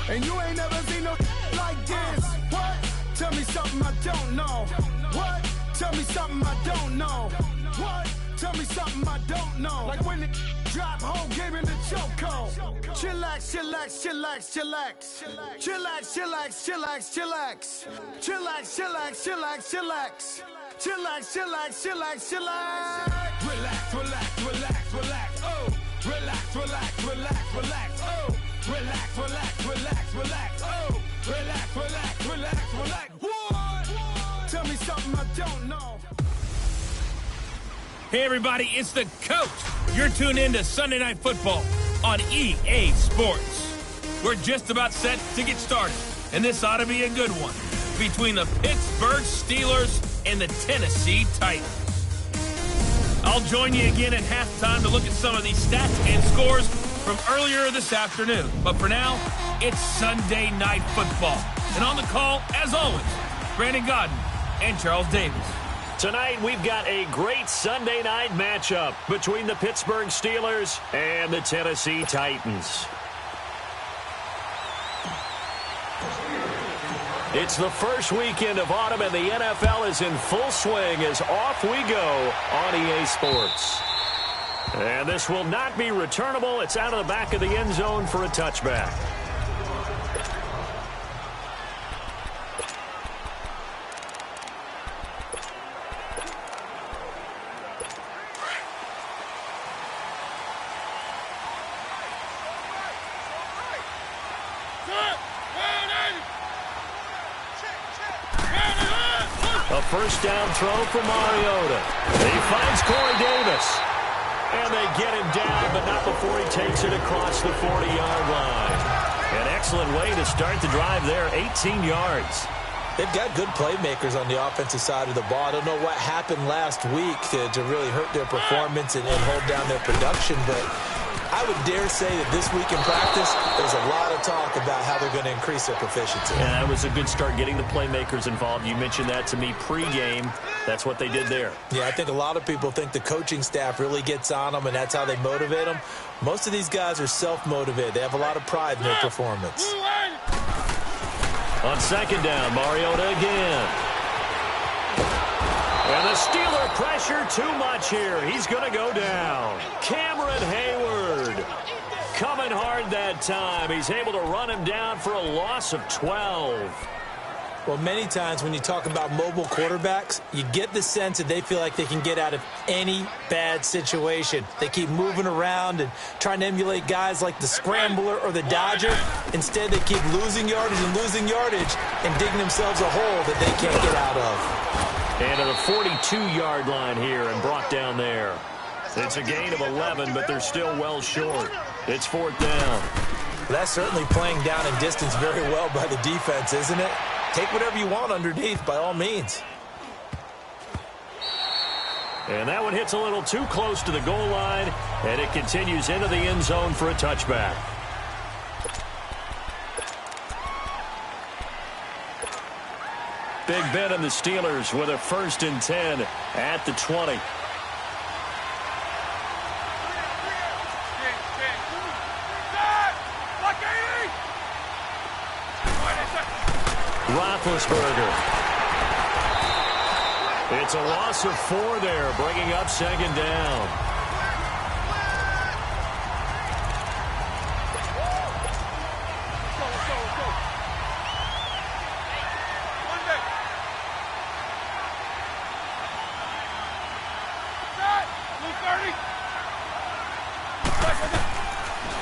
And you ain't never seen no like this. What? Tell me something I don't know. What? Tell me something I don't know. What? Tell me something I don't know. Like when it drop, whole game in the chokehold. Chillax, chillax, chillax, chillax. Chillax, chillax, chillax, chillax. Chillax, chillax, chillax, chillax. Chillax, chillax, chillax, chillax. Relax, relax, relax, relax. Oh, relax, relax, relax, relax. Oh, relax, relax, relax, relax. Oh, relax, relax, relax, relax. What? Tell me something I don't know. Hey, everybody, it's the Coach. You're tuned in to Sunday Night Football on EA Sports. We're just about set to get started, and this ought to be a good one between the Pittsburgh Steelers and the Tennessee Titans. I'll join you again at halftime to look at some of these stats and scores from earlier this afternoon. But for now, it's Sunday Night Football. And on the call, as always, Brandon Godden and Charles Davis. Tonight, we've got a great Sunday night matchup between the Pittsburgh Steelers and the Tennessee Titans. It's the first weekend of autumn, and the NFL is in full swing as off we go on EA Sports. And this will not be returnable. It's out of the back of the end zone for a touchback. A first down throw for Mariota. He finds Corey Davis. And they get him down, but not before he takes it across the 40-yard line. An excellent way to start the drive there, 18 yards. They've got good playmakers on the offensive side of the ball. I don't know what happened last week to really hurt their performance and hold down their production, but I would dare say that this week in practice, there's a lot of talk about how they're going to increase their proficiency. And that was a good start, getting the playmakers involved. You mentioned that to me pregame. That's what they did there. Yeah, I think a lot of people think the coaching staff really gets on them, and that's how they motivate them. Most of these guys are self-motivated. They have a lot of pride in their performance. On second down, Mariota again. And the Steeler pressure too much here. He's going to go down. Cameron Hayward coming hard that time. He's able to run him down for a loss of 12. Well, many times when you talk about mobile quarterbacks, you get the sense that they feel like they can get out of any bad situation. They keep moving around and trying to emulate guys like the Scrambler or the Dodger. Instead, they keep losing yardage and digging themselves a hole that they can't get out of. And at the 42-yard line here and brought down there. It's a gain of 11, but they're still well short. It's fourth down. That's certainly playing down and distance very well by the defense, isn't it? Take whatever you want underneath, by all means. And that one hits a little too close to the goal line, and it continues into the end zone for a touchback. Big Ben and the Steelers with a 1st and 10 at the 20. Roethlisberger. It's a loss of 4 there, bringing up second down.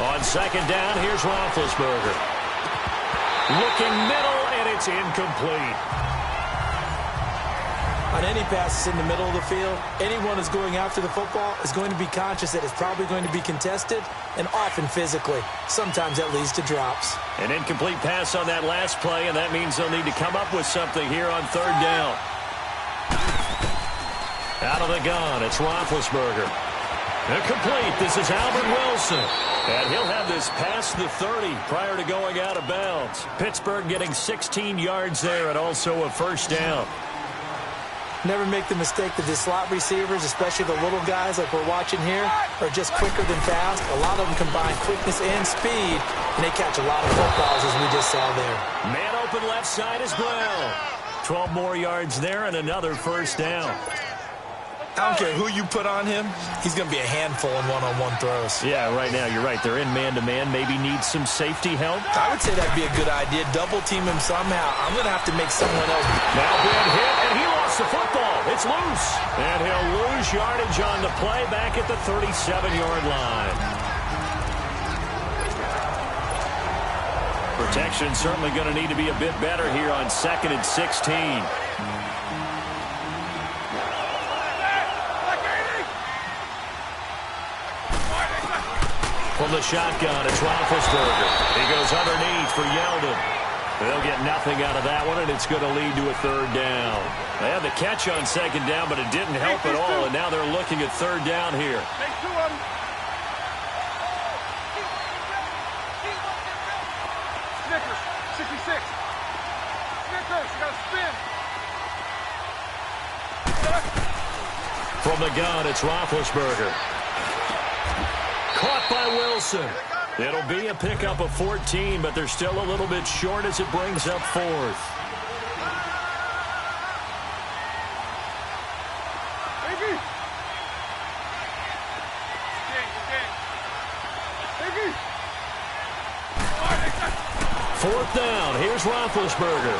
On second down, here's Roethlisberger. Looking middle, and it's incomplete. On any passes in the middle of the field, anyone who's going after the football is going to be conscious that it's probably going to be contested, and often physically. Sometimes that leads to drops. An incomplete pass on that last play, and that means they'll need to come up with something here on third down. Out of the gun, it's Roethlisberger. Incomplete. This is Albert Wilson. And he'll have this past the 30 prior to going out of bounds. Pittsburgh getting 16 yards there and also a first down. Never make the mistake that the slot receivers, especially the little guys like we're watching here, are just quicker than fast. A lot of them combine quickness and speed, and they catch a lot of footballs, as we just saw there. Man open left side as well. 12 more yards there and another first down. I don't care who you put on him, he's going to be a handful in one-on-one throws. Yeah, right now, you're right. They're in man-to-man. Maybe needs some safety help. I would say that'd be a good idea. Double-team him somehow. I'm going to have to make someone else. Now big hit, and he lost the football. It's loose. And he'll lose yardage on the play back at the 37-yard line. Protection certainly going to need to be a bit better here on 2nd and 16. From the shotgun, it's Roethlisberger. He goes underneath for Yeldon. They'll get nothing out of that one, and it's going to lead to a third down. They had the catch on 2nd down, but it didn't help at all, and now they're looking at 3rd down here. Take 2 of them. Snickers, 66. Snickers, you got to spin. From the gun, it's Roethlisberger. Caught by Wilson. It'll be a pickup of 14, but they're still a little bit short as it brings up 4th. Fourth down. Here's Roethlisberger.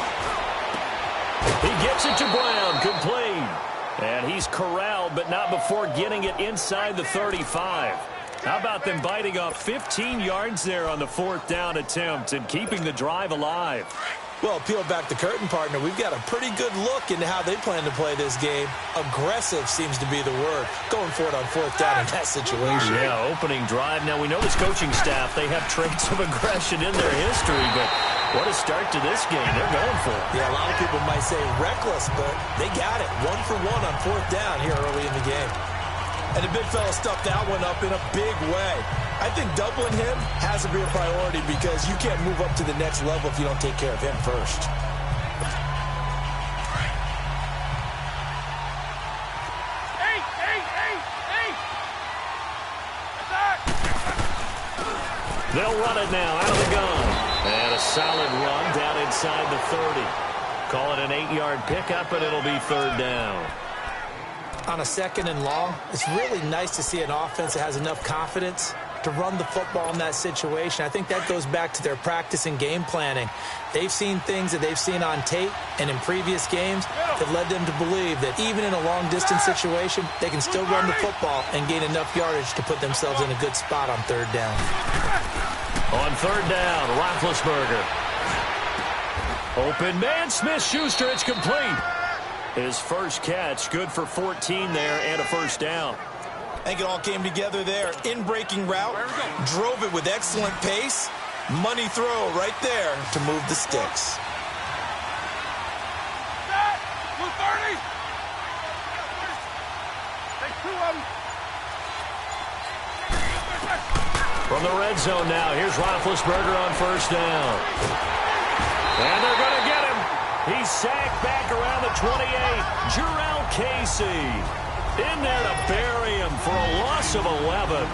He gets it to Brown. Complete. And he's corralled, but not before getting it inside the 35. How about them biting off 15 yards there on the 4th down attempt and keeping the drive alive? Well, peel back the curtain, partner. We've got a pretty good look into how they plan to play this game. Aggressive seems to be the word. Going for it on 4th down in that situation. Yeah, opening drive. Now, we know this coaching staff, they have traits of aggression in their history, but what a start to this game. They're going for it. Yeah, a lot of people might say reckless, but they got it. 1 for 1 on 4th down here early in the game. And the big fella stuffed that one up in a big way. I think doubling him has to be a priority because you can't move up to the next level if you don't take care of him first. They'll run it now out of the gun. And a solid run down inside the 30. Call it an 8-yard pickup, and it'll be 3rd down. On a 2nd and long, it's really nice to see an offense that has enough confidence to run the football in that situation. I think that goes back to their practice and game planning. They've seen things that they've seen on tape and in previous games that led them to believe that even in a long-distance situation, they can still run the football and gain enough yardage to put themselves in a good spot on 3rd down. On 3rd down, Roethlisberger. Open man, Smith-Schuster, it's complete. His first catch, good for 14 there and a first down. I think it all came together there. In-breaking route, drove it with excellent pace. Money throw right there to move the sticks. From the red zone now, here's Roethlisberger on 1st down. And they're going to get him. He's sacked back around the 28. Jurrell Casey in there to bury him for a loss of 11.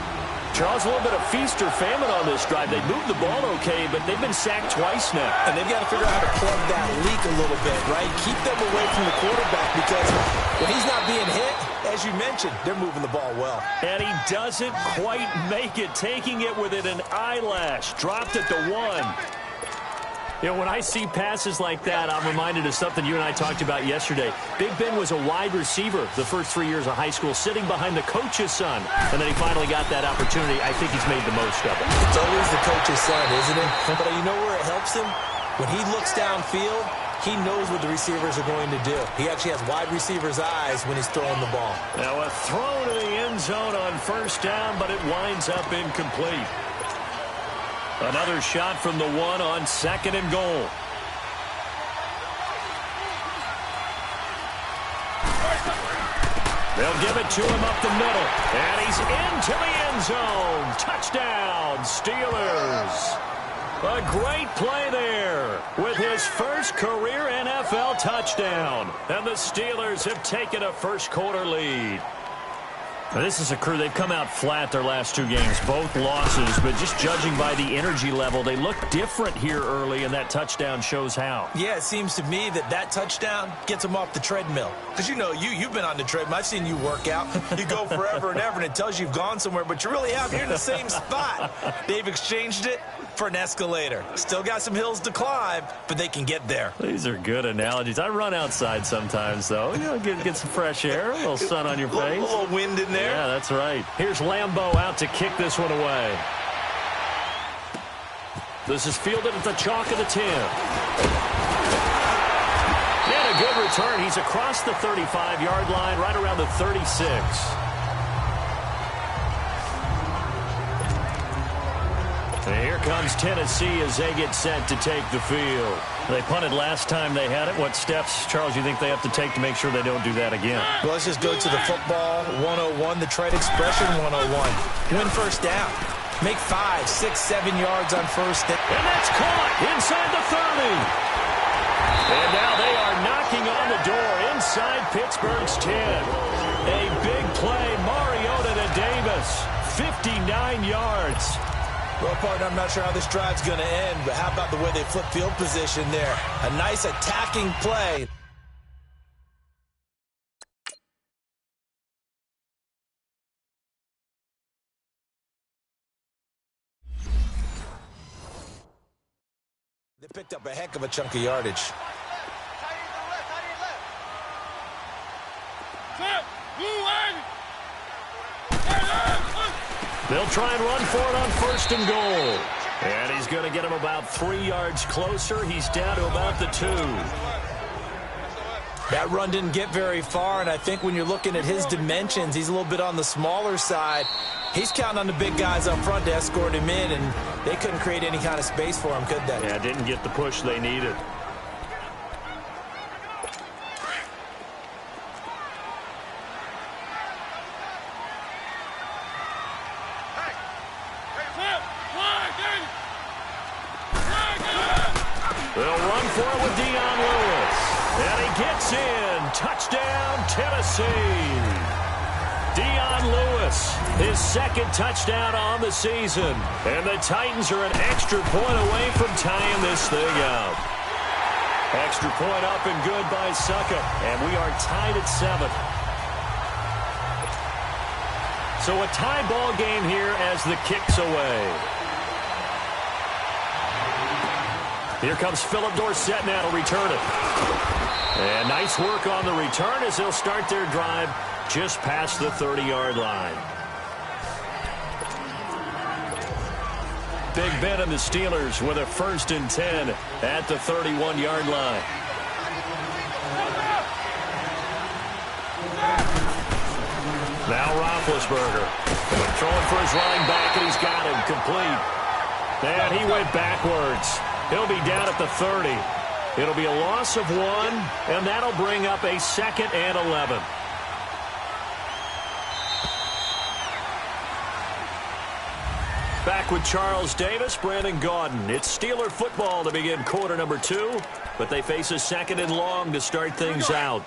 Charles, a little bit of feast or famine on this drive. They moved the ball okay, but they've been sacked twice now. And they've got to figure out how to plug that leak a little bit, right? Keep them away from the quarterback because when he's not being hit, as you mentioned, they're moving the ball well. And he doesn't quite make it, taking it within an eyelash. Dropped it to 1. You know, when I see passes like that, I'm reminded of something you and I talked about yesterday. Big Ben was a wide receiver the first 3 years of high school, sitting behind the coach's son. And then he finally got that opportunity. I think he's made the most of it. It's always the coach's son, isn't it? But you know where it helps him? When he looks downfield, he knows what the receivers are going to do. He actually has wide receivers' eyes when he's throwing the ball. Now a throw to the end zone on 1st down, but it winds up incomplete. Another shot from the 1 on 2nd and goal. They'll give it to him up the middle. And he's into the end zone. Touchdown, Steelers. A great play there with his first career NFL touchdown. And the Steelers have taken a first-quarter lead. Now, this is a crew. They've come out flat their last two games, both losses, but just judging by the energy level, they look different here early, and that touchdown shows how. Yeah, it seems to me that touchdown gets them off the treadmill. Because, you've been on the treadmill. I've seen you work out. You go forever and ever, and it tells you you've gone somewhere, but you really have. You're in the same spot. They've exchanged it for an escalator. Still got some hills to climb, but they can get there. These are good analogies. I run outside sometimes, though. Get some fresh air, a little sun on your face. A little wind in there. Yeah, that's right. Here's Lambeau out to kick this one away. This is fielded at the chalk of the 10. And a good return. He's across the 35-yard line, right around the 36. And here comes Tennessee as they get set to take the field. They punted last time they had it. What steps, Charles, you think they have to take to make sure they don't do that again? Well, let's just go to the football 101, the trade expression 101. Win first down. Make 5, 6, 7 yards on first down. And that's caught inside the 30. And now they are knocking on the door inside Pittsburgh's 10. A big play, Mariota to Davis. 59 yards. Well, partner, I'm not sure how this drive's going to end, but how about the way they flip field position there? A nice attacking play. They picked up a heck of a chunk of yardage. They'll try and run for it on first and goal. And he's going to get him about 3 yards closer. He's down to about the 2. That run didn't get very far, and I think when you're looking at his dimensions, he's a little bit on the smaller side. He's counting on the big guys up front to escort him in, and they couldn't create any kind of space for him, could they? Yeah, didn't get the push they needed. They'll run for it with Dion Lewis. And he gets in. Touchdown, Tennessee. Dion Lewis, his second touchdown on the season. And the Titans are an extra point away from tying this thing up. Extra point up and good by Succop. And we are tied at 7. So a tie ball game here as the kick's away. Here comes Philip Dorsett now to return it. And nice work on the return as they'll start their drive just past the 30-yard line. Big Ben and the Steelers with a 1st and 10 at the 31-yard line. Now Roethlisberger throwing for his running back, and he's got him complete. And he went backwards. He'll be down at the 30. It'll be a loss of 1, and that'll bring up a 2nd and 11. Back with Charles Davis, Brandon Gaudin. It's Steeler football to begin quarter number 2, but they face a 2nd and long to start things out.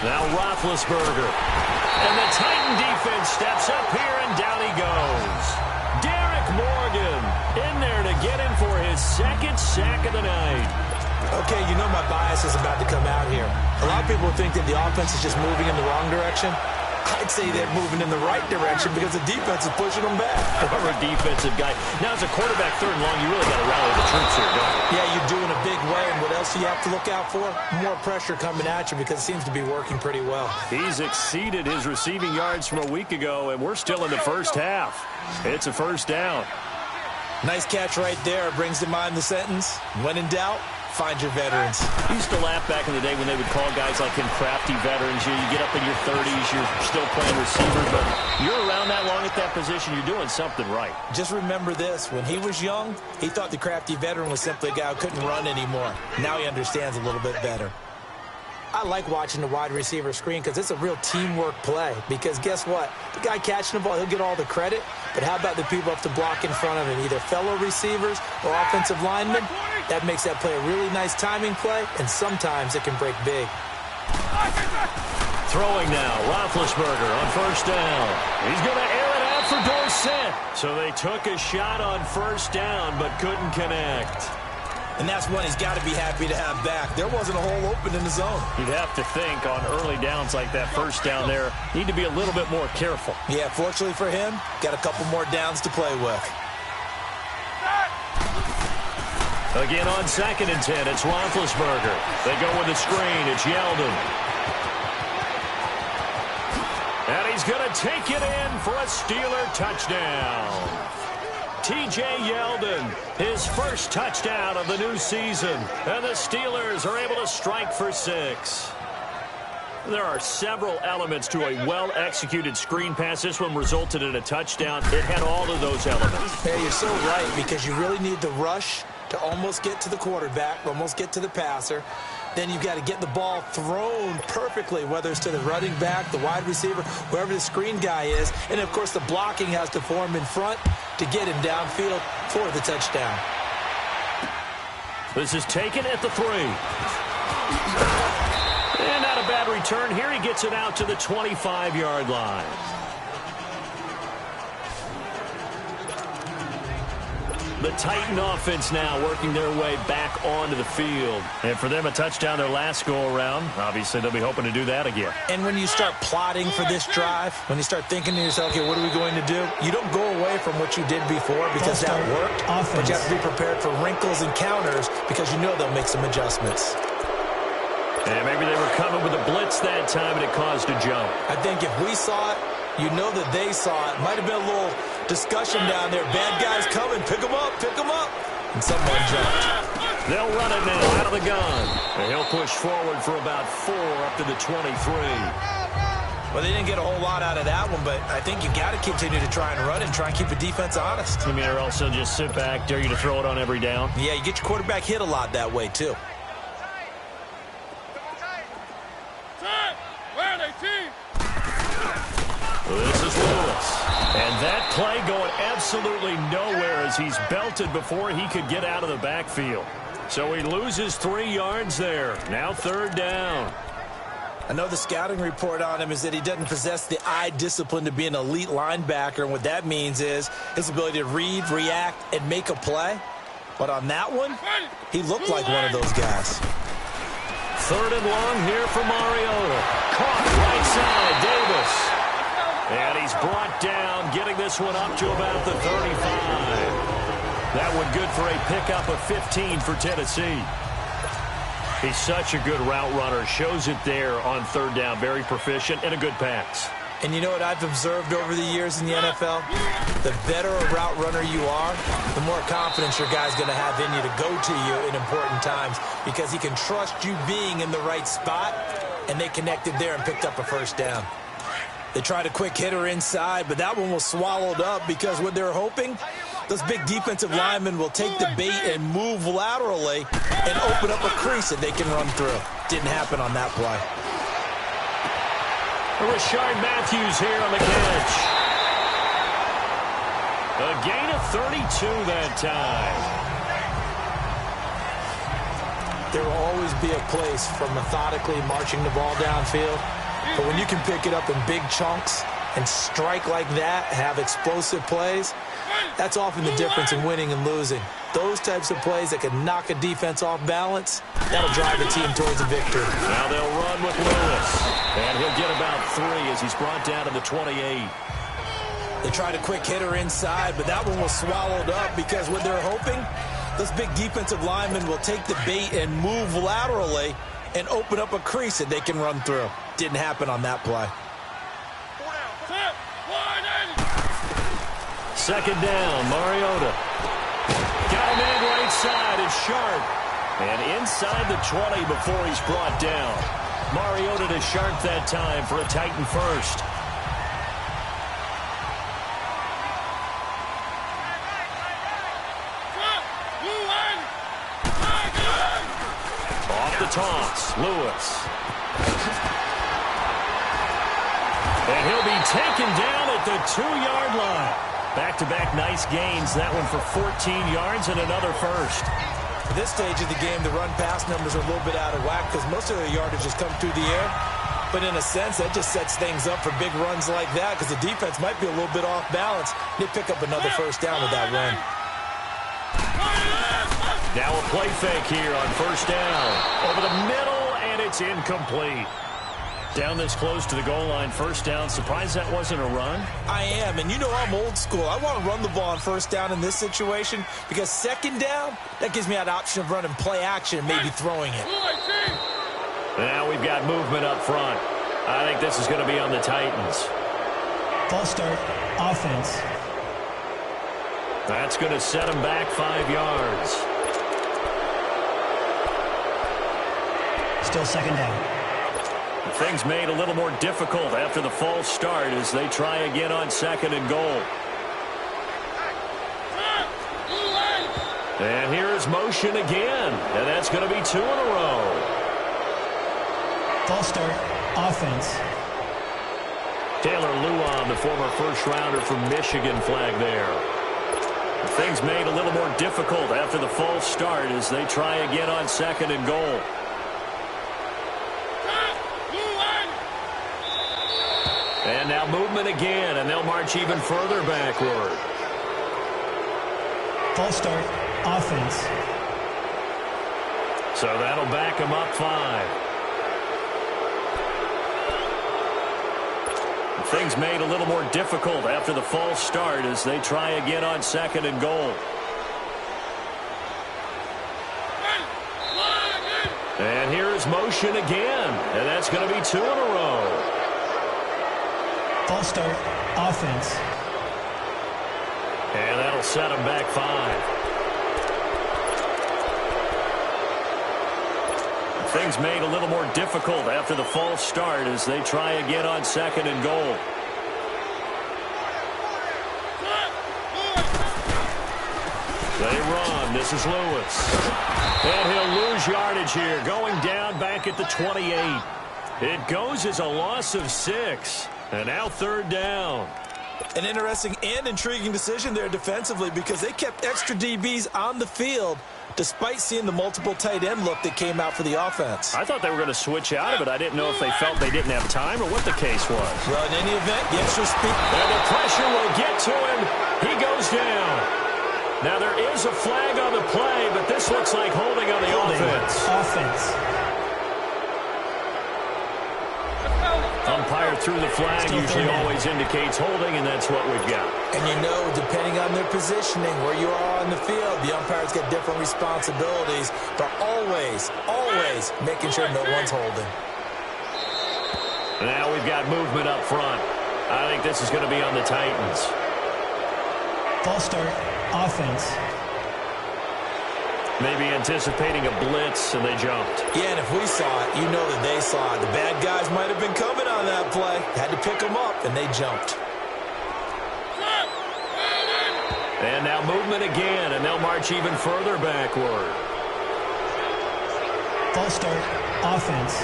Now Roethlisberger. And the Titan defense steps up here, and down he goes. Derek Morgan in there to get him for his 2nd sack of the night. Okay, my bias is about to come out here. A lot of people think that the offense is just moving in the wrong direction. I'd say they're moving in the right direction because the defense is pushing them back. Or a defensive guy. Now, as a quarterback, 3rd and long, you really got to rally the troops here, don't you? Yeah, you do in a big way. And what else do you have to look out for? More pressure coming at you because it seems to be working pretty well. He's exceeded his receiving yards from a week ago, and we're still in the first half. It's a 1st down. Nice catch right there. Brings to mind the sentence, when in doubt, find your veterans. I used to laugh back in the day when they would call guys like him crafty veterans. You get up in your 30s, you're still playing receiver, but you're around that long at that position, you're doing something right. Just remember this. When he was young, he thought the crafty veteran was simply a guy who couldn't run anymore. Now he understands a little bit better. I like watching the wide receiver screen because it's a real teamwork play. Because guess what? The guy catching the ball, he'll get all the credit. But how about the people up to block in front of him, either fellow receivers or offensive linemen? That makes that play a really nice timing play, and sometimes it can break big. Throwing now, Roethlisberger on first down. He's going to air it out for Dorsett. So they took a shot on first down, but couldn't connect. And that's one he's got to be happy to have back. There wasn't a hole open in the zone. You'd have to think on early downs like that first down there, need to be a little bit more careful. Yeah, fortunately for him, got a couple more downs to play with. Again on 2nd and 10, it's Roethlisberger. They go with the screen, it's Yeldon. And he's going to take it in for a Steeler touchdown. T.J. Yeldon, his first touchdown of the new season. And the Steelers are able to strike for 6. There are several elements to a well-executed screen pass. This one resulted in a touchdown. It had all of those elements. Yeah, you're so right, because you really need the rush to almost get to the quarterback, almost get to the passer. Then you've got to get the ball thrown perfectly, whether it's to the running back, the wide receiver, wherever the screen guy is. And, of course, the blocking has to form in front to get him downfield for the touchdown. This is taken at the 3. And not a bad return here. He gets it out to the 25-yard line. The Titan offense now working their way back onto the field. And for them, a touchdown their last go-around. Obviously, they'll be hoping to do that again. And when you start plotting for this drive, when you start thinking to yourself, okay, what are we going to do? You don't go away from what you did before because that worked. But you have to be prepared for wrinkles and counters because you know they'll make some adjustments. And maybe they were coming with a blitz that time and it caused a jump. I think if we saw it, you know that they saw it. Might have been a little discussion down there. Bad guys coming. Pick them up. Pick them up. And someone jumped. They'll run it now out of the gun. And he'll push forward for about 4 up to the 23. Well, they didn't get a whole lot out of that one, but I think you got to continue to try and run and try and keep the defense honest. I mean, or also just sit back, dare you to throw it on every down. Yeah, you get your quarterback hit a lot that way, too. This is Lewis. And that play going absolutely nowhere as he's belted before he could get out of the backfield. So he loses 3 yards there. Now 3rd down. I know the scouting report on him is that he doesn't possess the eye discipline to be an elite linebacker. And what that means is his ability to read, react, and make a play. But on that one, he looked like one of those guys. 3rd and long here for Mariota. Caught right side, Davis. And he's brought down, getting this one up to about the 35. That one good for a pickup of 15 for Tennessee. He's such a good route runner. Shows it there on 3rd down. Very proficient and a good pass. And you know what I've observed over the years in the NFL? The better a route runner you are, the more confidence your guy's going to have in you to go to you in important times because he can trust you being in the right spot, and they connected there and picked up a 1st down. They tried a quick hitter inside, but that one was swallowed up because what they're hoping, those big defensive linemen will take the bait and move laterally and open up a crease that they can run through. Didn't happen on that play. Rashard Matthews here on the catch. A gain of 32 that time. There will always be a place for methodically marching the ball downfield. But when you can pick it up in big chunks and strike like that, have explosive plays, that's often the difference in winning and losing. Those types of plays that can knock a defense off balance, that'll drive a team towards a victory. Now they'll run with Lewis. And he'll get about 3 as he's brought down to the 28. They tried a quick hitter inside, but that one was swallowed up because what they're hoping, those big defensive linemen will take the bait and move laterally and open up a crease that they can run through. Didn't happen on that play. 2nd down, Mariota. Got him in right side. It's Sharp. And inside the 20 before he's brought down. Mariota to sharp that time for a Titan first. Off the toss, Lewis. And he'll be taken down at the 2-yard line. Back-to-back nice gains. That one for 14 yards and another first. At this stage of the game, the run-pass numbers are a little bit out of whack because most of the yardage has come through the air. But in a sense, that just sets things up for big runs like that because the defense might be a little bit off balance. They pick up another first down with that run. Now a play fake here on first down. Over the middle, and it's incomplete. Down this close to the goal line, first down. Surprised that wasn't a run? I am, and you know I'm old school. I want to run the ball on first down in this situation because second down, that gives me that option of running play action and maybe throwing it. Now we've got movement up front. I think this is going to be on the Titans. False start, offense. That's going to set them back 5 yards. Still second down. Things made a little more difficult after the false start as they try again on second and goal. And here's motion again, and that's going to be 2 in a row. False start, offense. Taylor Lewan, the former first-rounder from Michigan, flag there. Things made a little more difficult after the false start as they try again on second and goal. And now movement again, and they'll march even further backward. False start, offense. So that'll back them up 5. Things made a little more difficult after the false start as they try again on second and goal. And here's motion again, and that's going to be 2 in a row. False start, offense. And that'll set them back 5. Things made a little more difficult after the false start as they try again on second and goal. They run. This is Lewis. And he'll lose yardage here, going down back at the 28. It goes as a loss of 6. And now third down. An interesting and intriguing decision there defensively because they kept extra DBs on the field despite seeing the multiple tight end look that came out for the offense. I thought they were going to switch out of it. I didn't know if they felt they didn't have time or what the case was. Well, in any event, the extra speed. And the pressure will get to him. He goes down. Now there is a flag on the play, but this looks like holding on the offense. Umpire threw the flag, usually always indicates holding, and that's what we've got. And you know, depending on their positioning, where you are on the field, the umpires get different responsibilities, but always making sure no one's holding. Now we've got movement up front. I think this is going to be on the Titans. False start, offense. Maybe anticipating a blitz, and they jumped. Yeah, and if we saw it, you know that they saw it. The bad guys might have been coming on that play. Had to pick them up, and they jumped. And now movement again, and they'll march even further backward. False start, offense.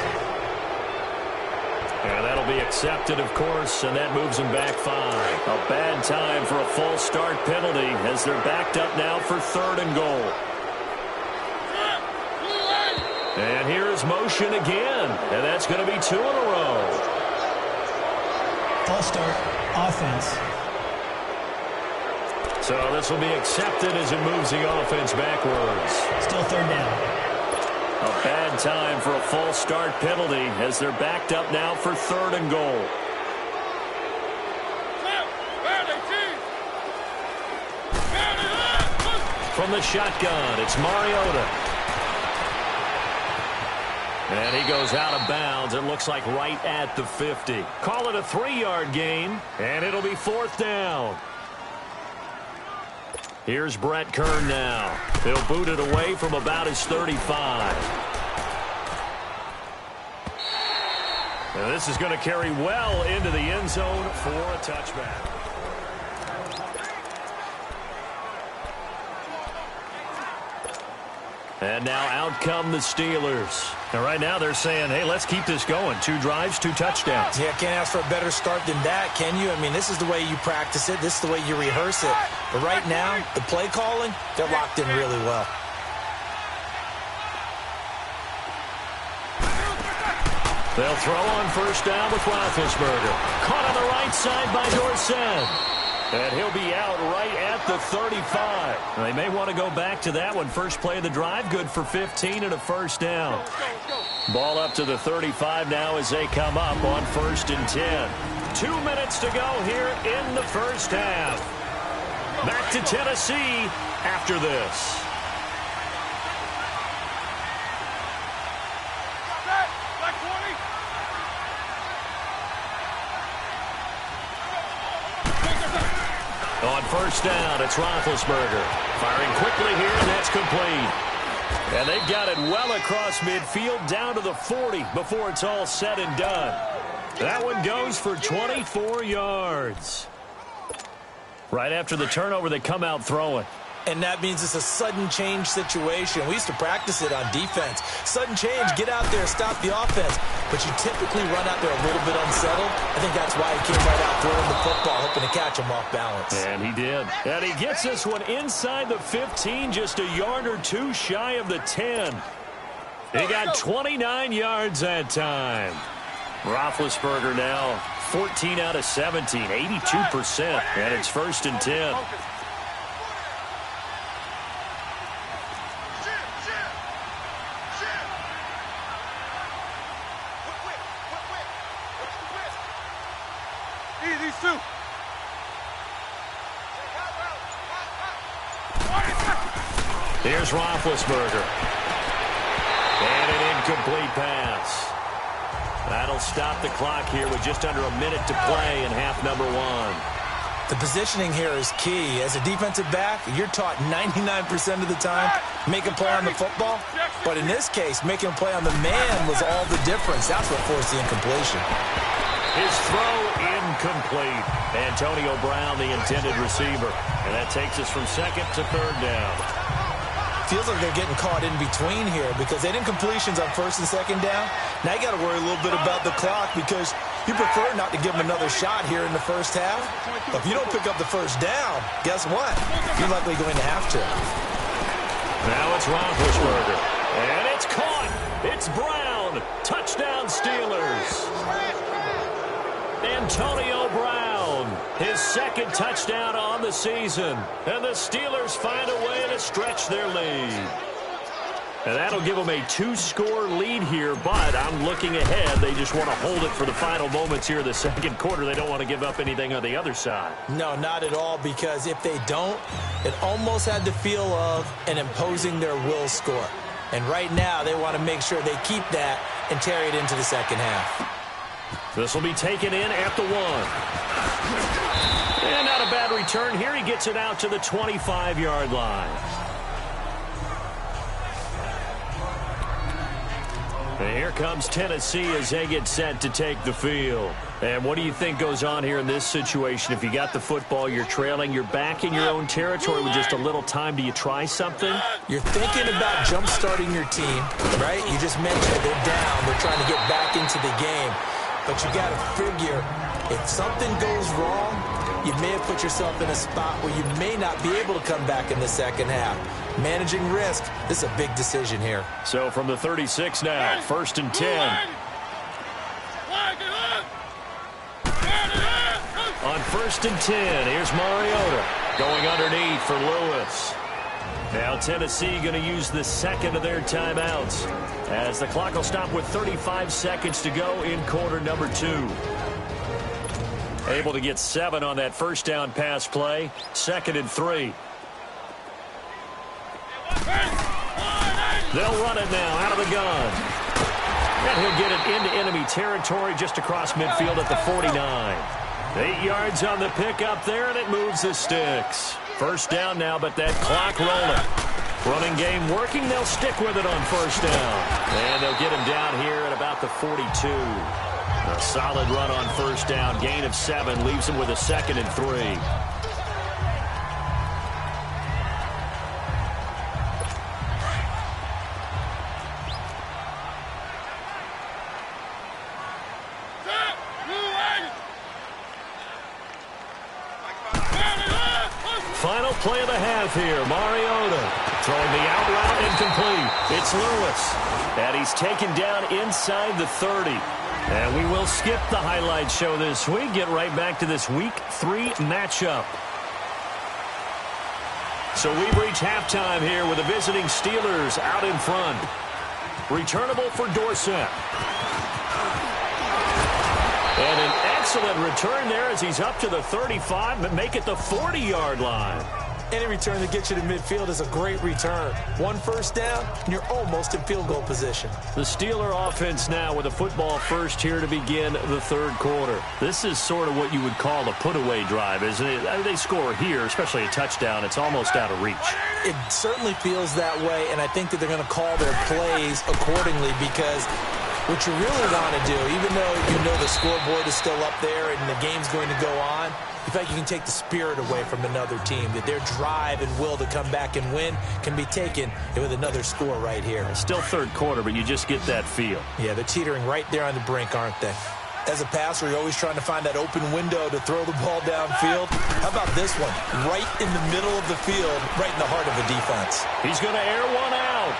And that'll be accepted, of course, and that moves them back 5. A bad time for a false start penalty as they're backed up now for third and goal. And here is motion again, and that's going to be 2 in a row. False start, offense. So this will be accepted as it moves the offense backwards. Still third down. A bad time for a false start penalty as they're backed up now for third and goal. From the shotgun, it's Mariota. And he goes out of bounds. It looks like right at the 50. Call it a 3-yard gain, and it'll be fourth down. Here's Brett Kern now. He'll boot it away from about his 35. And this is going to carry well into the end zone for a touchback. And now out come the Steelers. And right now they're saying, hey, let's keep this going. 2 drives, 2 touchdowns. Yeah, can't ask for a better start than that, can you? I mean, this is the way you practice it. This is the way you rehearse it. But right now, the play calling, they're locked in really well. They'll throw on first down with Roethlisberger. Caught on the right side by Dorsett. And he'll be out right at the 35. They may want to go back to that one. First play of the drive, good for 15 and a first down. Ball up to the 35 now as they come up on 1st and 10. 2 minutes to go here in the first half. Back to Tennessee after this. On first down, it's Roethlisberger. Firing quickly here, and that's complete. And they've got it well across midfield, down to the 40 before it's all said and done. That one goes for 24 yards. Right after the turnover, they come out throwing. And that means it's a sudden change situation. We used to practice it on defense. Sudden change, get out there, stop the offense. But you typically run out there a little bit unsettled. I think that's why he came right out throwing the football, hoping to catch him off balance. And he did. And he gets this one inside the 15, just a yard or 2 shy of the 10. He got 29 yards that time. Roethlisberger now 14 out of 17, 82%. And it's 1st and 10. Here's Roethlisberger. And an incomplete pass. That'll stop the clock here with just under a minute to play in half number 1. The positioning here is key. As a defensive back, you're taught 99% of the time, make a play on the football. But in this case, making a play on the man was all the difference. That's what forced the incompletion. His throw incomplete. Antonio Brown, the intended receiver. And that takes us from 2nd to 3rd down. Feels like they're getting caught in between here because they didn't completions on 1st and 2nd down. Now you got to worry a little bit about the clock because you prefer not to give them another shot here in the first half. But if you don't pick up the first down, guess what? You're likely going to have to. Now it's Roethlisberger. And it's caught. It's Brown. Touchdown Steelers. Antonio Brown, his 2nd touchdown on the season. And the Steelers find a way to stretch their lead. And that'll give them a 2-score lead here, but I'm looking ahead. They just want to hold it for the final moments here of the 2nd quarter. They don't want to give up anything on the other side. No, not at all, because if they don't, it almost had the feel of an imposing their will score. And right now, they want to make sure they keep that and carry it into the 2nd half. This will be taken in at the 1. And not a bad return here. He gets it out to the 25-yard line. And here comes Tennessee as they get set to take the field. And what do you think goes on here in this situation? If you got the football, you're trailing, you're back in your own territory with just a little time. Do you try something? You're thinking about jump-starting your team, right? You just mentioned they're down. They're trying to get back into the game. But you got to figure, if something goes wrong, you may have put yourself in a spot where you may not be able to come back in the 2nd half. Managing risk, this is a big decision here. So from the 36 now, 1st and 10. On 1st and 10, here's Mariota going underneath for Lewis. Now Tennessee going to use the 2nd of their timeouts as the clock will stop with 35 seconds to go in quarter number 2. Able to get 7 on that first down pass play. 2nd and 3. They'll run it now out of the gun. And he'll get it into enemy territory just across midfield at the 49. 8 yards on the pick up there, and it moves the sticks. First down now, but that clock rolling. Running game working. They'll stick with it on first down. And they'll get him down here at about the 42. A solid run on first down. Gain of 7 leaves him with a 2nd and 3. Final play of the half here. Mariota throwing the out route incomplete. It's Lewis. And he's taken down inside the 30. And we will skip the highlight show this week. Get right back to this Week 3 matchup. So we've reached halftime here with the visiting Steelers out in front. Returnable for Dorsett. And an excellent return there as he's up to the 35, but make it the 40-yard line. Any return that gets you to midfield is a great return. 1 first down, and you're almost in field goal position. The Steeler offense now with a football first here to begin the third quarter. This is sort of what you would call a put-away drive, isn't it? They score here, especially a touchdown. It's almost out of reach. It certainly feels that way, and I think that they're going to call their plays accordingly because what you really want to do, even though you know the scoreboard is still up there and the game's going to go on, you feel like you can take the spirit away from another team, that their drive and will to come back and win can be taken with another score right here. Still third quarter, but you just get that feel. Yeah, they're teetering right there on the brink, aren't they? As a passer, you're always trying to find that open window to throw the ball downfield. How about this one? Right in the middle of the field, right in the heart of the defense. He's going to air one out.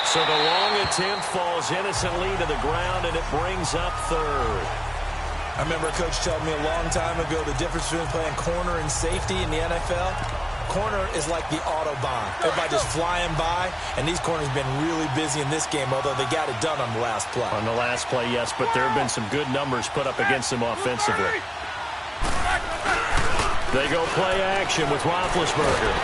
So the long attempt falls innocently to the ground, and it brings up third. I remember a coach telling me a long time ago the difference between playing corner and safety in the NFL. Corner is like the Autobahn. Everybody just flying by, and these corners have been really busy in this game, although they got it done on the last play. On the last play, yes, but there have been some good numbers put up against them offensively. They go play action with Roethlisberger.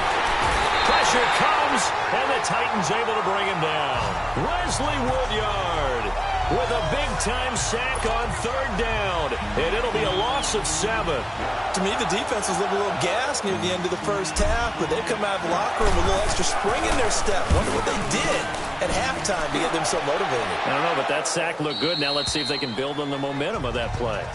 Pressure comes, and the Titans able to bring him down. Wesley Woodyard with a big-time sack on third down, and it'll be a loss of 7. To me, the defense was a little gassed near the end of the first half, but they've come out of the locker room with a little extra spring in their step. Wonder what they did at halftime to get them so motivated. I don't know, but that sack looked good. Now let's see if they can build on the momentum of that play.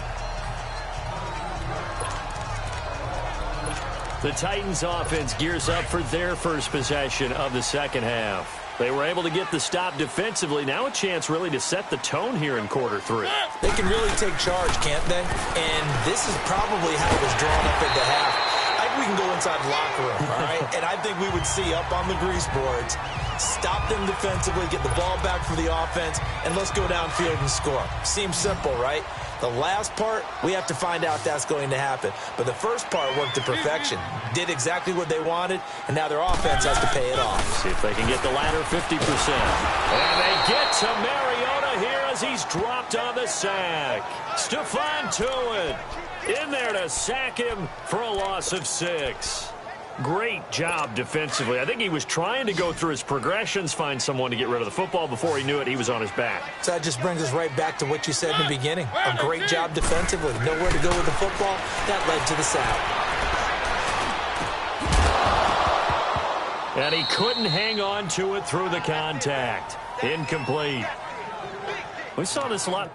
The Titans offense gears up for their first possession of the second half. They were able to get the stop defensively. Now a chance really to set the tone here in quarter 3. They can really take charge, can't they? And this is probably how it was drawn up at the half. I think we can go inside the locker room, all right? And I think we would see up on the grease boards, stop them defensively, get the ball back for the offense, and let's go downfield and score. Seems simple, right? The last part, we have to find out that's going to happen. But the first part worked to perfection. Did exactly what they wanted, and now their offense has to pay it off. See if they can get the latter 50%. And they get to Mariota here as he's dropped on the sack. Stephon Tuitt in there to sack him for a loss of 6. Great job defensively. I think he was trying to go through his progressions, find someone to get rid of the football. Before he knew it, he was on his back. So that just brings us right back to what you said in the beginning. A great job defensively. Nowhere to go with the football. That led to the sack. And he couldn't hang on to it through the contact. Incomplete. We saw this a lot.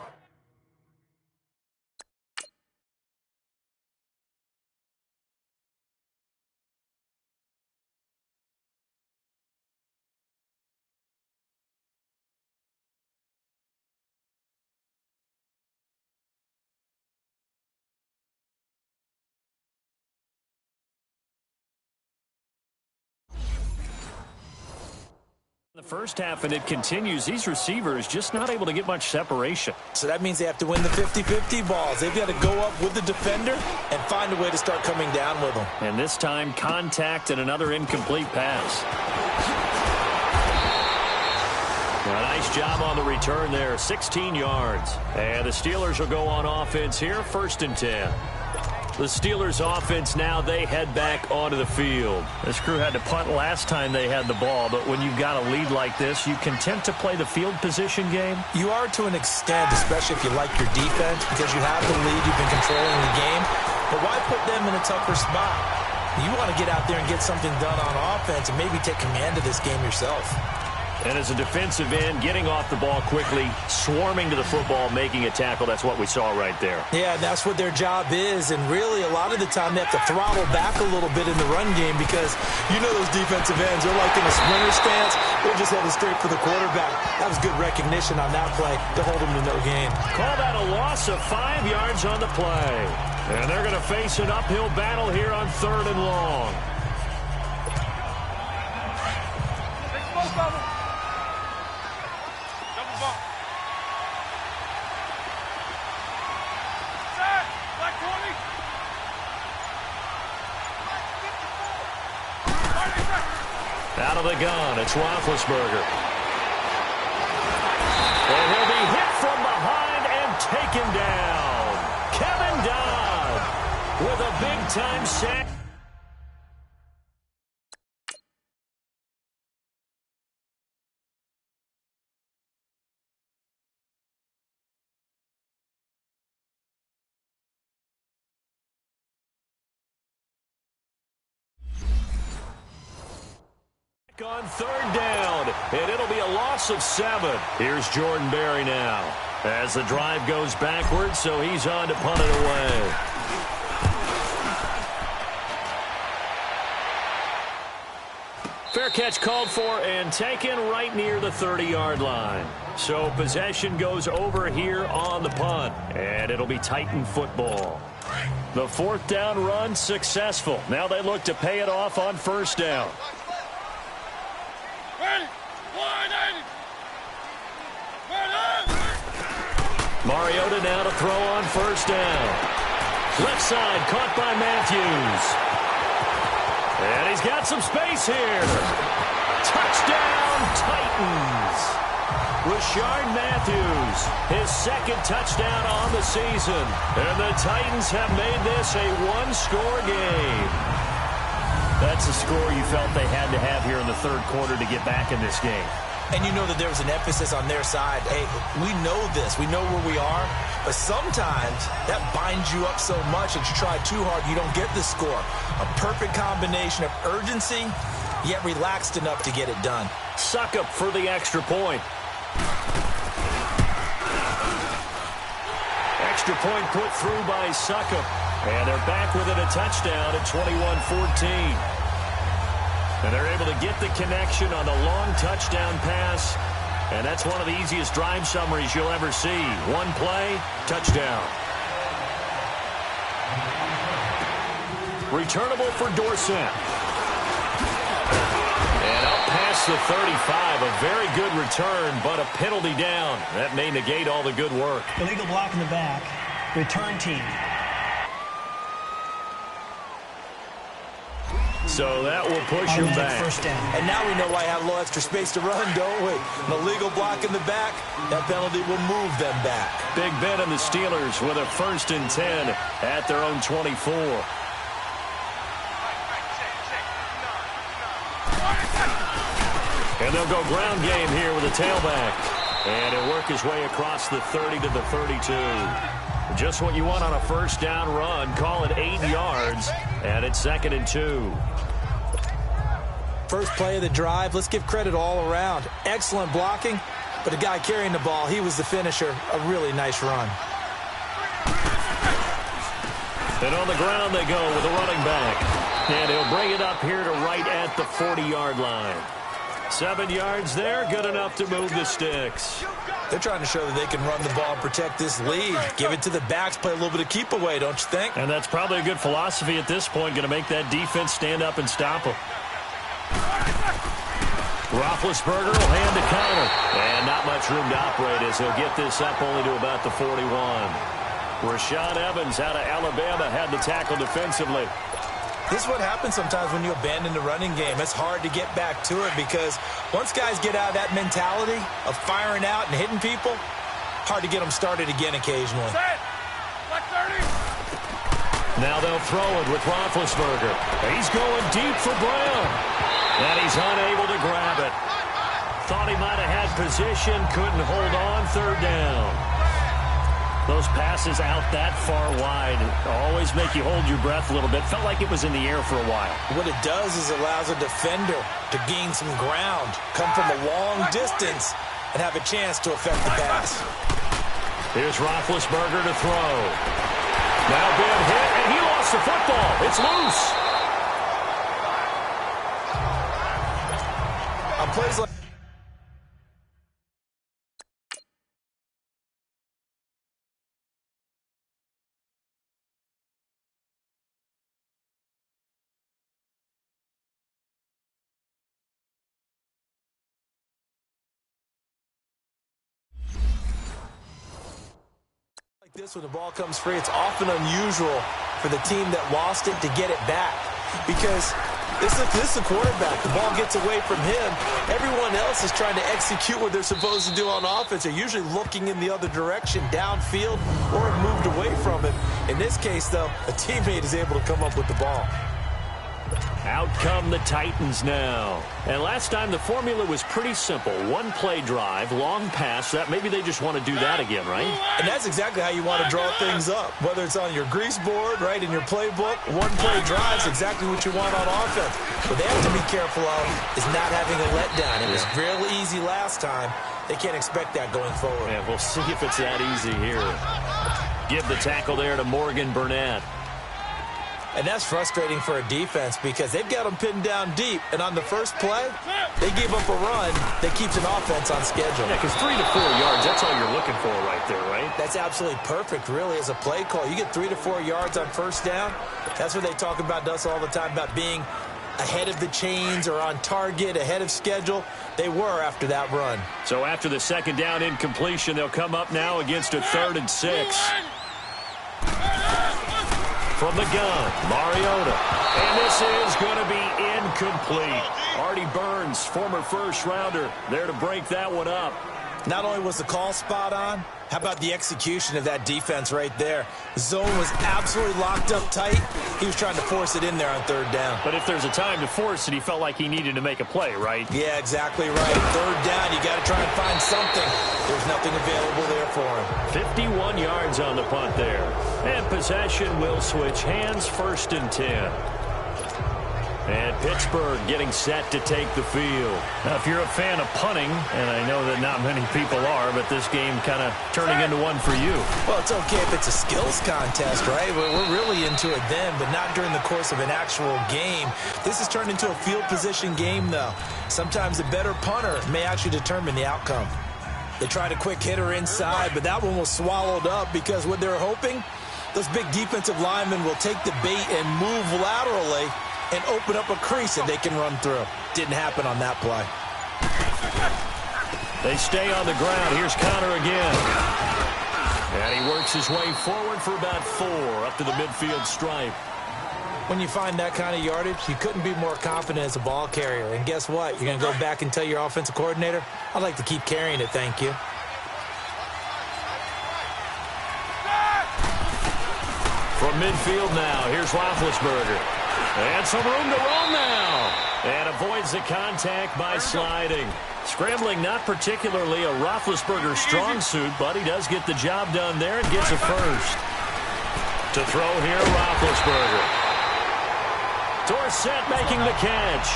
The first half, and it continues. These receivers just not able to get much separation. So that means they have to win the 50-50 balls. They've got to go up with the defender and find a way to start coming down with them. And this time, contact and another incomplete pass. A nice job on the return there, 16 yards. And the Steelers will go on offense here, 1st and 10. The Steelers offense now, they head back onto the field. This crew had to punt last time they had the ball, but when you've got a lead like this, you can tend to play the field position game. You are to an extent, especially if you like your defense, because you have the lead, you've been controlling the game. But why put them in a tougher spot? You want to get out there and get something done on offense and maybe take command of this game yourself. And as a defensive end, getting off the ball quickly, swarming to the football, making a tackle, that's what we saw right there. Yeah, and that's what their job is. And really, a lot of the time, they have to throttle back a little bit in the run game because you know those defensive ends, they're like in a sprinter stance. They're just headed straight for the quarterback. That was good recognition on that play to hold them to no gain. Call that a loss of 5 yards on the play. And they're going to face an uphill battle here on 3rd and long. Out of the gun, it's Roethlisberger. And he'll be hit from behind and taken down. Kevin Dodd with a big-time sack. On 3rd down, and it'll be a loss of 7. Here's Jordan Berry now as the drive goes backwards, so he's on to punt it away. Fair catch called for and taken right near the 30-yard line. So possession goes over here on the punt, and it'll be Titan football. The 4th down run successful. Now they look to pay it off on 1st down. Mariota now to throw on 1st down. Left side caught by Matthews. And he's got some space here. Touchdown, Titans. Rashard Matthews, his 2nd touchdown on the season. And the Titans have made this a 1-score game. That's a score you felt they had to have here in the 3rd quarter to get back in this game. And you know that there was an emphasis on their side. Hey, we know this. We know where we are. But sometimes that binds you up so much that you try too hard, you don't get the score. A perfect combination of urgency, yet relaxed enough to get it done. Succop for the extra point. Extra point put through by Succop. And they're back within a touchdown at 21-14. And they're able to get the connection on a long touchdown pass. And that's one of the easiest drive summaries you'll ever see. One play, touchdown. Returnable for Dorsett. And up past the 35. A very good return, but a penalty down. That may negate all the good work. Illegal block in the back. Return team. So that will push him back. 1st down. And now we know why I have a little extra space to run, don't we? An illegal block in the back, that penalty will move them back. Big Ben and the Steelers with a 1st and 10 at their own 24. And they'll go ground game here with a tailback. And he'll work his way across the 30 to the 32. Just what you want on a 1st down run. Call it 8 yards. And it's 2nd and 2. First play of the drive, let's give credit all around. Excellent blocking, but the guy carrying the ball, he was the finisher. A really nice run. And on the ground they go with a running back. And he'll bring it up here to right at the 40-yard line. 7 yards there, good enough to move the sticks. They're trying to show that they can run the ball and protect this lead. Give it to the backs, play a little bit of keep away, don't you think? And that's probably a good philosophy at this point, going to make that defense stand up and stop them. Roethlisberger will hand the counter. And not much room to operate as he'll get this up only to about the 41. Rashaan Evans out of Alabama had the tackle defensively. This is what happens sometimes when you abandon the running game. It's hard to get back to it because once guys get out of that mentality of firing out and hitting people, hard to get them started again occasionally. Now they'll throw it with Roethlisberger. He's going deep for Brown. And he's unable to grab it. Thought he might have had position, couldn't hold on, 3rd down. Those passes out that far wide always make you hold your breath a little bit. Felt like it was in the air for a while. What it does is allows a defender to gain some ground, come from a long distance, and have a chance to affect the pass. Here's Roethlisberger to throw. Now big hit, and he lost the football. It's loose. On plays like this, when the ball comes free, it's often unusual for the team that lost it to get it back, because this is the quarterback. The ball gets away from him. Everyone else is trying to execute what they're supposed to do on offense. They're usually looking in the other direction, downfield, or have moved away from him. In this case, though, a teammate is able to come up with the ball. Out come the Titans now. And last time the formula was pretty simple. One play drive, long pass. That maybe they just want to do that again, right? And that's exactly how you want to draw things up. Whether it's on your grease board, right, in your playbook, one play drive is exactly what you want on offense. What they have to be careful of is not having a letdown. It was real easy last time. They can't expect that going forward. Yeah, we'll see if it's that easy here. Give the tackle there to Morgan Burnett. And that's frustrating for a defense because they've got them pinned down deep. And on the first play, they gave up a run that keeps an offense on schedule. Yeah, because 3 to 4 yards, that's all you're looking for right there, right? That's absolutely perfect, really, as a play call. You get 3 to 4 yards on first down. That's what they talk about us all the time, about being ahead of the chains or on target, ahead of schedule. They were after that run. So after the second down incompletion, they'll come up now against a 3rd and 6. From the gun, Mariota. And this is going to be incomplete. Artie Burns, former first-rounder, there to break that one up. Not only was the call spot on, how about the execution of that defense right there? The zone was absolutely locked up tight. He was trying to force it in there on 3rd down. But if there's a time to force it, he felt like he needed to make a play, right? Yeah, exactly right. 3rd down, you got to try and find something. There's nothing available there for him. 51 yards on the punt there. And possession will switch hands, 1st and 10. And Pittsburgh getting set to take the field. Now, if you're a fan of punting, and I know that not many people are, but this game kind of turning into one for you. Well, it's okay if it's a skills contest, right? We're really into it then, but not during the course of an actual game. This has turned into a field position game, though. Sometimes the better punter may actually determine the outcome. They tried a quick hitter inside, but that one was swallowed up because what they're hoping, those big defensive linemen will take the bait and move laterally and open up a crease that they can run through. Didn't happen on that play. They stay on the ground. Here's Conner again. And he works his way forward for about 4 up to the midfield stripe. When you find that kind of yardage, you couldn't be more confident as a ball carrier. And guess what? You're going to go back and tell your offensive coordinator, I'd like to keep carrying it, thank you. From midfield now, here's Roethlisberger. And some room to roam now. And avoids the contact by sliding. Scrambling, not particularly a Roethlisberger strong suit, but he does get the job done there and gets a first. To throw here, Roethlisberger. Dorsett making the catch.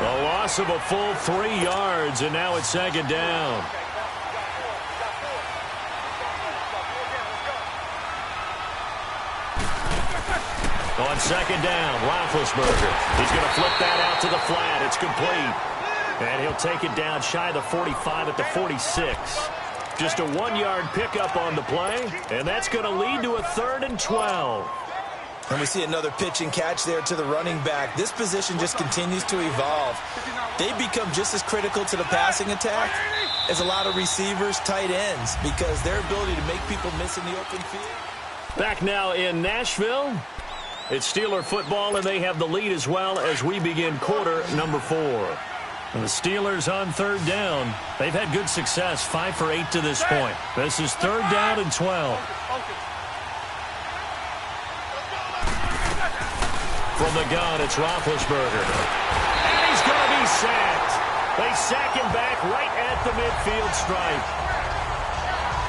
A loss of a full 3 yards, and now it's 2nd down. On 2nd down, Roethlisberger. He's going to flip that out to the flat. It's complete. And he'll take it down shy of the 45 at the 46. Just a 1-yard pickup on the play, and that's going to lead to a 3rd and 12. And we see another pitch and catch there to the running back. This position just continues to evolve. They become just as critical to the passing attack as a lot of receivers, tight ends, because their ability to make people miss in the open field. Back now in Nashville. It's Steeler football, and they have the lead as well as we begin quarter number 4. And the Steelers on 3rd down. They've had good success, 5 for 8 to this point. This is 3rd down and 12. From the gun, it's Roethlisberger. And he's going to be sacked. They sack him back right at the midfield stripe.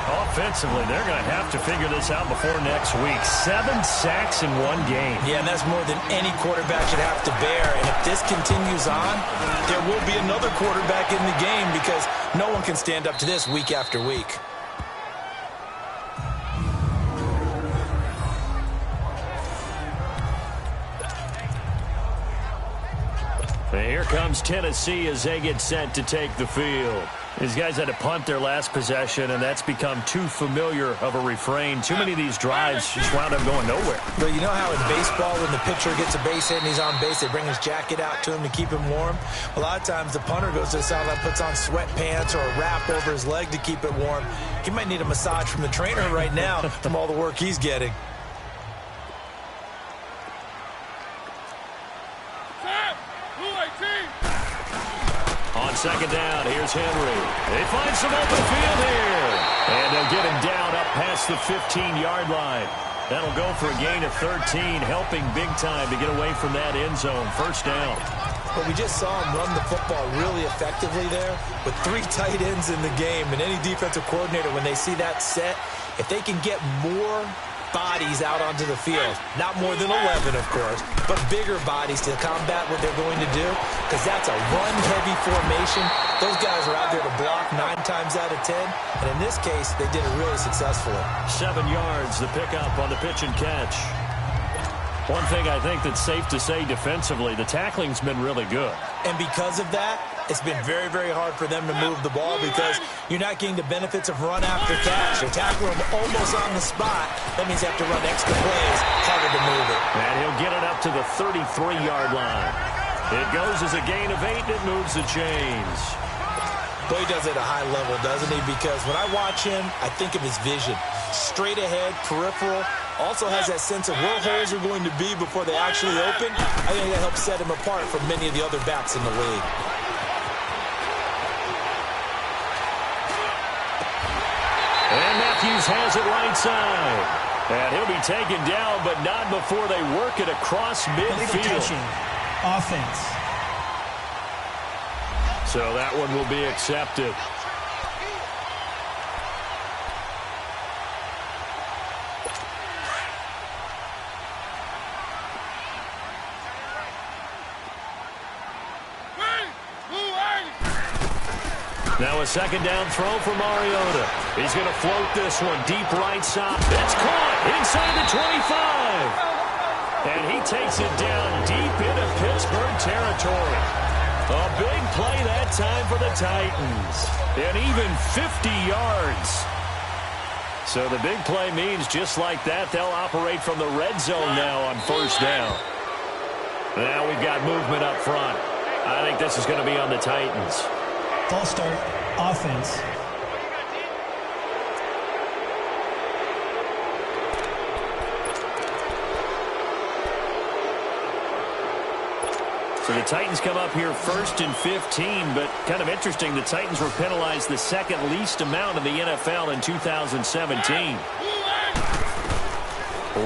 Offensively, they're going to have to figure this out before next week. 7 sacks in one game. Yeah, and that's more than any quarterback should have to bear. And if this continues on, there will be another quarterback in the game because no one can stand up to this week after week. And here comes Tennessee as they get set to take the field. These guys had to punt their last possession, and that's become too familiar of a refrain. Too many of these drives just wound up going nowhere. But you know how in baseball, when the pitcher gets a base hit and he's on base, they bring his jacket out to him to keep him warm? A lot of times the punter goes to the sideline, puts on sweatpants or a wrap over his leg to keep it warm. He might need a massage from the trainer right now from all the work he's getting. On second down, here's Henry. They find some open field here. And they'll get him down up past the 15-yard line. That'll go for a gain of 13, helping big time to get away from that end zone. First down. But we just saw him run the football really effectively there with 3 tight ends in the game. And any defensive coordinator, when they see that set, if they can get more bodies out onto the field, not more than 11, of course, but bigger bodies to combat what they're going to do, because that's a run-heavy formation. Those guys are out there to block 9 times out of 10, and in this case, they did it really successfully. 7 yards, the pickup on the pitch and catch. One thing I think that's safe to say defensively, the tackling's been really good. And because of that, it's been very, very hard for them to move the ball because you're not getting the benefits of run after catch. You're tackling them almost on the spot. That means you have to run extra plays, harder to move it. And he'll get it up to the 33-yard line. It goes as a gain of 8, and it moves the chains. But he does it at a high level, doesn't he? Because when I watch him, I think of his vision. Straight ahead, peripheral. Also has that sense of where holes are going to be before they actually open. I think that helps set him apart from many of the other backs in the league. And Matthews has it right side. And he'll be taken down, but not before they work it across midfield. Offense. So that one will be accepted. Now a second down throw for Mariota. He's going to float this one deep right side. It's caught inside the 25. And he takes it down deep into Pittsburgh territory. A big play that time for the Titans. And even 50 yards. So the big play means just like that, they'll operate from the red zone now on first down. Now we've got movement up front. I think this is going to be on the Titans. False start, offense. So the Titans come up here 1st and 15, but kind of interesting, the Titans were penalized the second least amount in the NFL in 2017.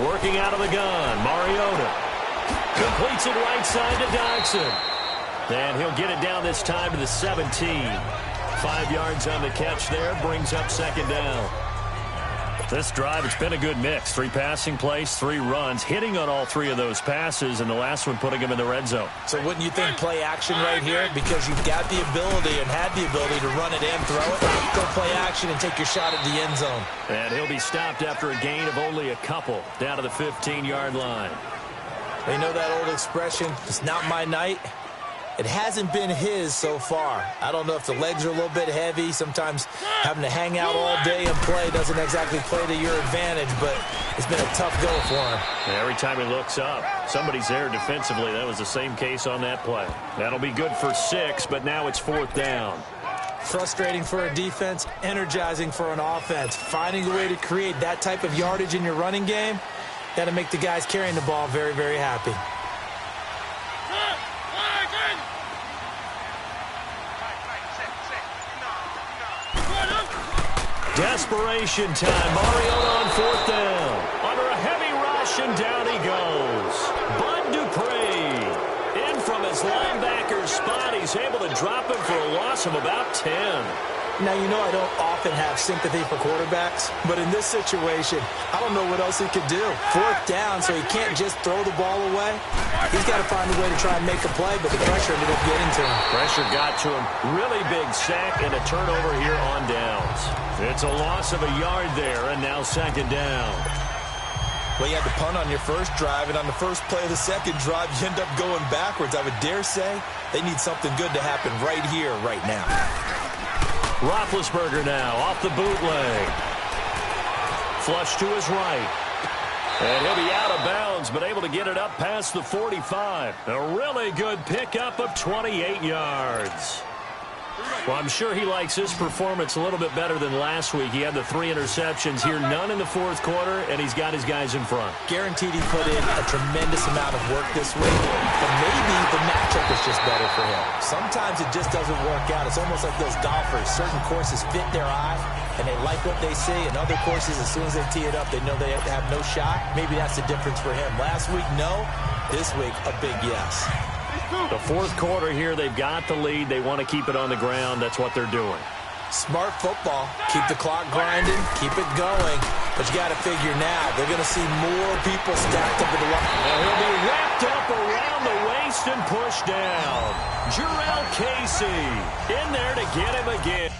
Working out of the gun, Mariota. Completes it right side to Dodson. And he'll get it down this time to the 17. 5 yards on the catch there, brings up second down. This drive, it's been a good mix. 3 passing plays, 3 runs, hitting on all 3 of those passes, and the last one putting him in the red zone. So wouldn't you think play action right here? Because you've got the ability and had the ability to run it in, throw it, go play action and take your shot at the end zone. And he'll be stopped after a gain of only a couple, down to the 15-yard line. They know that old expression, it's not my night. It hasn't been his so far. I don't know if the legs are a little bit heavy. Sometimes having to hang out all day and play doesn't exactly play to your advantage, but it's been a tough go for him. And every time he looks up, somebody's there defensively. That was the same case on that play. That'll be good for 6, but now it's 4th down. Frustrating for a defense, energizing for an offense. Finding a way to create that type of yardage in your running game, that'll make the guys carrying the ball very, very happy. Desperation time. Mariota on 4th down. Under a heavy rush, and down he goes. Bud Dupree in from his linebacker spot. He's able to drop him for a loss of about 10. Now, you know I don't often have sympathy for quarterbacks, but in this situation, I don't know what else he could do. 4th down, so he can't just throw the ball away. He's got to find a way to try and make a play, but the pressure ended up getting to him. Pressure got to him. Really big sack and a turnover here on downs. It's a loss of a yard there, and now 2nd down. Well, you had to punt on your first drive, and on the first play of the second drive, you end up going backwards. I would dare say they need something good to happen right here, right now. Roethlisberger now off the bootleg. Flush to his right. And he'll be out of bounds, but able to get it up past the 45. A really good pickup of 28 yards. Well, I'm sure he likes his performance a little bit better than last week. He had the 3 interceptions here, none in the 4th quarter, and he's got his guys in front. Guaranteed he put in a tremendous amount of work this week, but maybe the matchup is just better for him. Sometimes it just doesn't work out. It's almost like those golfers. Certain courses fit their eye, and they like what they see, and other courses, as soon as they tee it up, they know they have no shot. Maybe that's the difference for him. Last week, no. This week, a big yes. The 4th quarter here, they've got the lead. They want to keep it on the ground. That's what they're doing. Smart football. Keep the clock grinding. Keep it going. But you got to figure now, they're going to see more people stacked up at the line. Now he'll be wrapped up around the waist and pushed down. Jurrell Casey in there to get him again.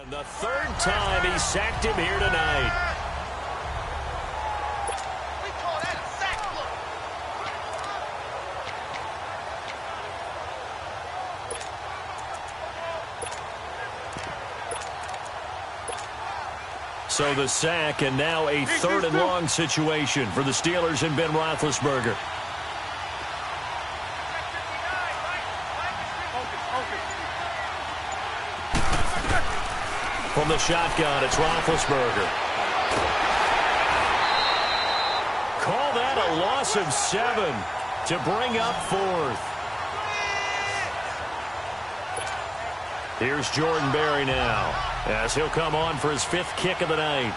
And the 3rd time he sacked him here tonight. We call that a sack look. So the sack, and now a 3rd and long situation for the Steelers and Ben Roethlisberger. From the shotgun, it's Roethlisberger. Call that a loss of 7 to bring up 4th. Here's Jordan Berry now, as he'll come on for his 5th kick of the night.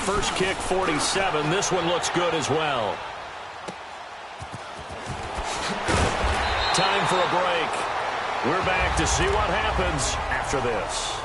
First kick, 47. This one looks good as well. Time for a break. We're back to see what happens after this.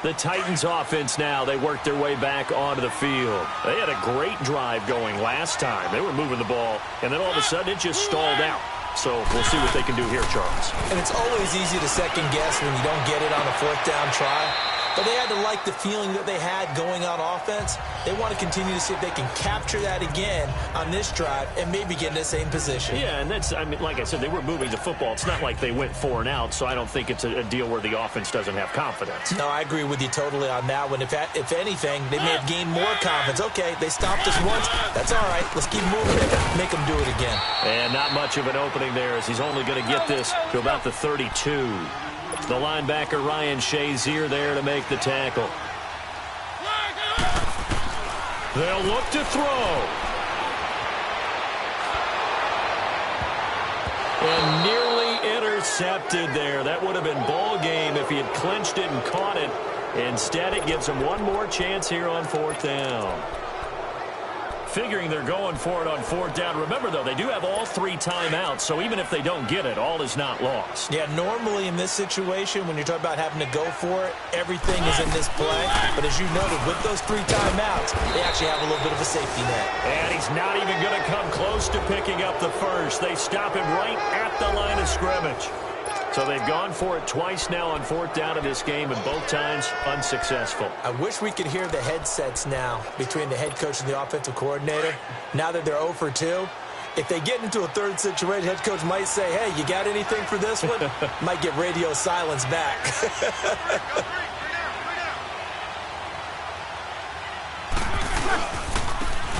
The Titans offense now, they worked their way back onto the field. They had a great drive going last time. They were moving the ball, and then all of a sudden it just stalled out. So we'll see what they can do here, Charles. And it's always easy to second guess when you don't get it on a 4th down try. But they had to like the feeling that they had going on offense. They want to continue to see if they can capture that again on this drive and maybe get in the same position. Yeah, and that's, I mean, like I said, they were moving the football. It's not like they went 4 and out, so I don't think it's a deal where the offense doesn't have confidence. No, I agree with you totally on that one. If anything, they may have gained more confidence. Okay, they stopped us once. That's all right. Let's keep moving it. Make them do it again. And not much of an opening there, as he's only going to get this to about the 32. The linebacker, Ryan Shazier, there to make the tackle. They'll look to throw. And nearly intercepted there. That would have been ball game if he had clinched it and caught it. Instead, it gives him one more chance here on 4th down. Figuring they're going for it on 4th down. Remember, though, they do have all 3 timeouts, so even if they don't get it, all is not lost. Yeah, normally in this situation, when you're talking about having to go for it, everything is in this play. But as you noted, with those 3 timeouts, they actually have a little bit of a safety net. And he's not even going to come close to picking up the first. They stop him right at the line of scrimmage. So they've gone for it twice now on 4th down in this game, and both times unsuccessful. I wish we could hear the headsets now between the head coach and the offensive coordinator. Now that they're 0 for 2, if they get into a 3rd situation, head coach might say, hey, you got anything for this one? Might get radio silence back.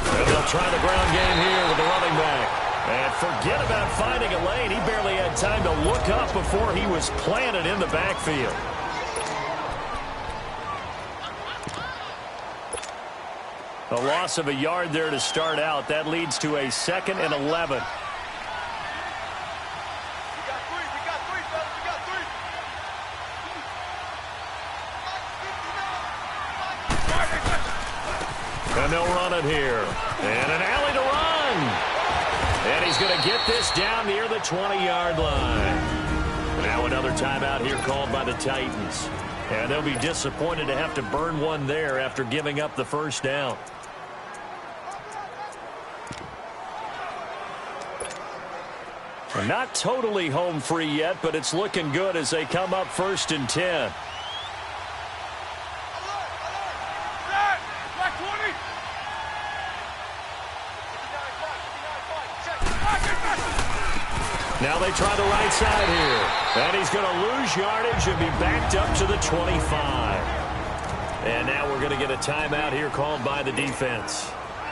And they'll try the ground game here with the running back. And forget about finding a lane. He barely had time to look up before he was planted in the backfield. A loss of a yard there to start out. That leads to a 2nd and 11. And they'll run it here. And an alley to run. And he's going to get this down near the 20-yard line. Now another timeout here called by the Titans. And they'll be disappointed to have to burn one there after giving up the first down. Not totally home free yet, but it's looking good as they come up 1st and 10. Now they try the right side here. And he's going to lose yardage and be backed up to the 25. And now we're going to get a timeout here called by the defense,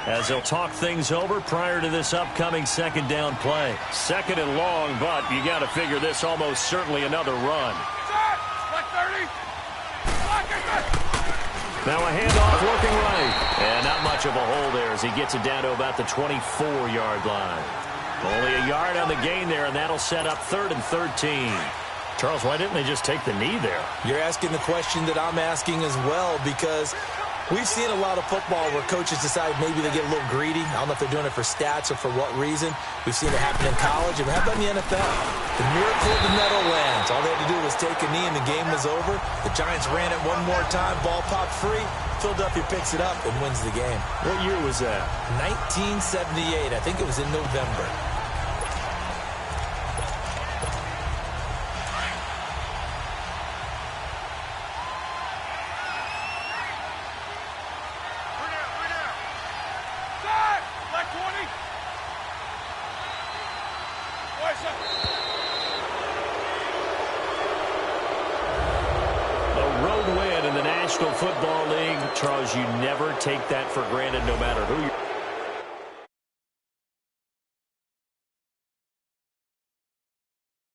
as they'll talk things over prior to this upcoming 2nd down play. 2nd and long, but you got to figure this almost certainly another run. Now a handoff looking right. And not much of a hole there as he gets it down to about the 24-yard line. Only a yard on the gain there, and that'll set up 3rd and 13. Charles, why didn't they just take the knee there? You're asking the question that I'm asking as well, because we've seen a lot of football where coaches decide maybe they get a little greedy. I don't know if they're doing it for stats or for what reason. We've seen it happen in college, and how about in the NFL? The miracle of the Meadowlands. All they had to do was take a knee, and the game was over. The Giants ran it one more time. Ball popped free. Philadelphia picks it up and wins the game. What year was that? 1978. I think it was in November. Football League, Charles, you never take that for granted no matter who you're.